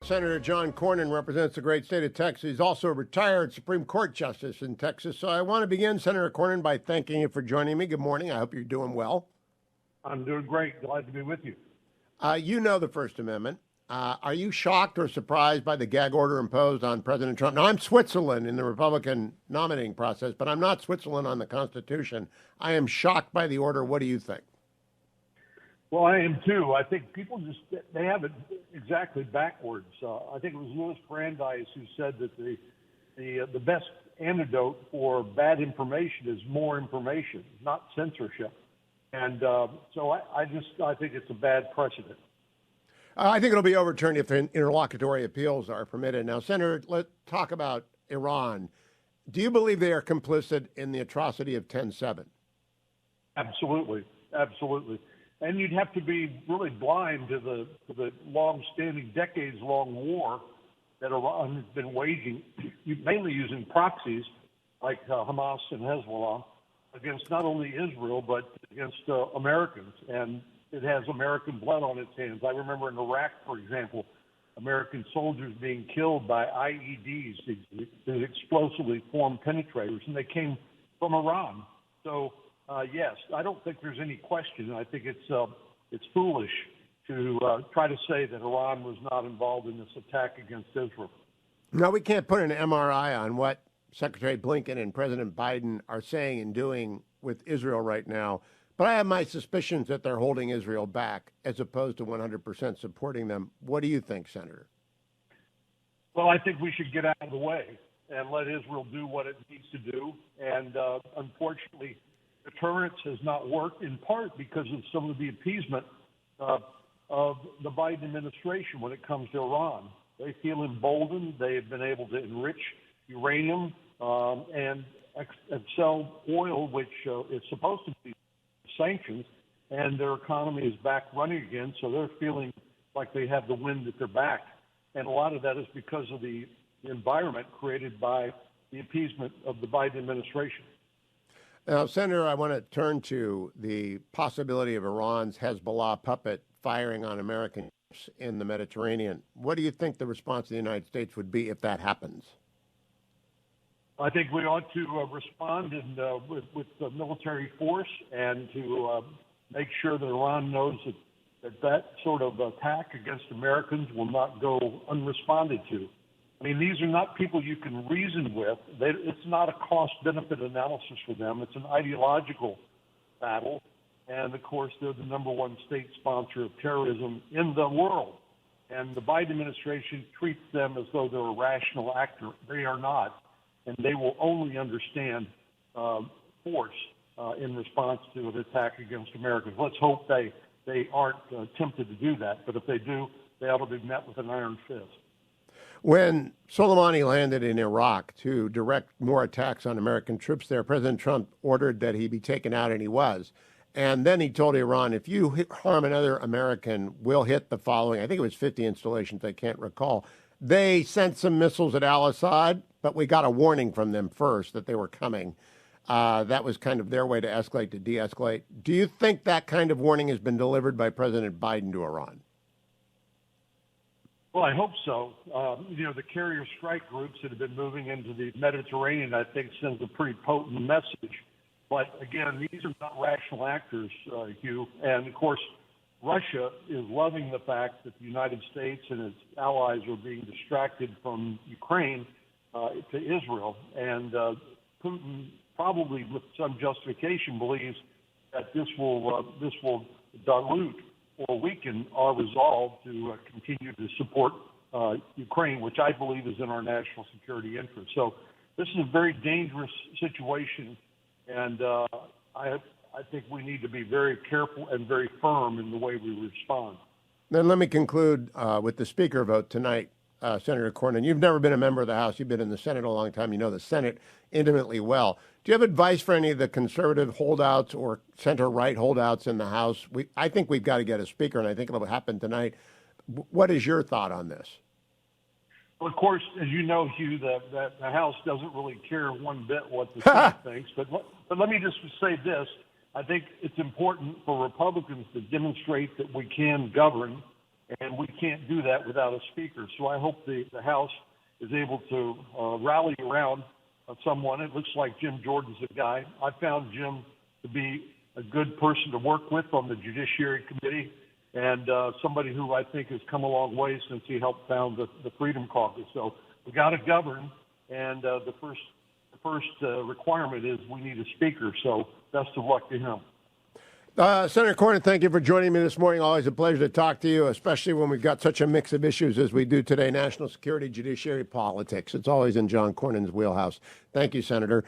Senator John Cornyn represents the great state of Texas. He's also a retired Supreme Court justice in Texas. So I want to begin, Senator Cornyn, by thanking you for joining me. Good morning. I hope you're doing well. I'm doing great. Glad to be with you. You know the First Amendment. Are you shocked or surprised by the gag order imposed on President Trump? Now, I'm Switzerland in the Republican nominating process, but I'm not Switzerland on the Constitution. I am shocked by the order. What do you think? Well, I am too. I think people they have it exactly backwards. I think it was Louis Brandeis who said that the best antidote for bad information is more information, not censorship. And so I think it's a bad precedent. I think it'll be overturned if interlocutory appeals are permitted. Now, Senator, let's talk about Iran. Do you believe they are complicit in the atrocity of 10/7? Absolutely, absolutely. And you'd have to be really blind to the long-standing, decades-long war that Iran has been waging, mainly using proxies like Hamas and Hezbollah, against not only Israel but against Americans. And it has American blood on its hands. I remember in Iraq, for example, American soldiers being killed by IEDs, these explosively formed penetrators, and they came from Iran. So, yes, I don't think there's any question. I think it's foolish to try to say that Iran was not involved in this attack against Israel. No, we can't put an MRI on what Secretary Blinken and President Biden are saying and doing with Israel right now. But I have my suspicions that they're holding Israel back as opposed to 100% supporting them. What do you think, Senator? Well, I think we should get out of the way and let Israel do what it needs to do. And unfortunately, deterrence has not worked, in part because of some of the appeasement of the Biden administration when it comes to Iran. They feel emboldened. They have been able to enrich uranium and sell oil, which is supposed to be sanctions, and their economy is back running again, so they're feeling like they have the wind at their back. And a lot of that is because of the environment created by the appeasement of the Biden administration. Now, Senator, I want to turn to the possibility of Iran's Hezbollah puppet firing on American ships in the Mediterranean. What do you think the response of the United States would be if that happens? I think we ought to respond with the military force and to make sure that Iran knows that sort of attack against Americans will not go unresponded to. I mean, these are not people you can reason with. It's not a cost-benefit analysis for them. It's an ideological battle. And, of course, they're the number one state sponsor of terrorism in the world. And the Biden administration treats them as though they're a rational actor. They are not. And they will only understand force in response to an attack against Americans. Let's hope they aren't tempted to do that. But if they do, they ought to be met with an iron fist. When Soleimani landed in Iraq to direct more attacks on American troops there, President Trump ordered that he be taken out, and he was. And then he told Iran, if you harm another American, we'll hit the following. I think it was 50 installations. I can't recall. They sent some missiles at al-Assad, but we got a warning from them first that they were coming. That was kind of their way to escalate, to de-escalate. Do you think that kind of warning has been delivered by President Biden to Iran? Well, I hope so. The carrier strike groups that have been moving into the Mediterranean, I think, sends a pretty potent message. But again, these are not rational actors, Hugh. And of course, Russia is loving the fact that the United States and its allies are being distracted from Ukraine to Israel. And Putin, probably with some justification, believes that this will dilute or weaken our resolve to continue to support Ukraine, which I believe is in our national security interest. So this is a very dangerous situation, and I think we need to be very careful and very firm in the way we respond. Then let me conclude with the speaker vote tonight, Senator Cornyn. You've never been a member of the House. You've been in the Senate a long time. You know the Senate intimately well. Do you have advice for any of the conservative holdouts or center-right holdouts in the House? I think we've got to get a speaker, and I think it'll happen tonight. What is your thought on this? Well, of course, as you know, Hugh, the House doesn't really care one bit what the Senate thinks. But let me just say this. I think it's important for Republicans to demonstrate that we can govern and we can't do that without a speaker. So I hope the House is able to rally around someone. It looks like Jim Jordan's the guy. I found Jim to be a good person to work with on the Judiciary Committee, and somebody who I think has come a long way since he helped found the Freedom Caucus. So we got to govern, and the first requirement is we need a speaker. So best of luck to him. Senator Cornyn, thank you for joining me this morning. Always a pleasure to talk to you, especially when we've got such a mix of issues as we do today: national security, judiciary, politics. It's always in John Cornyn's wheelhouse. Thank you, Senator.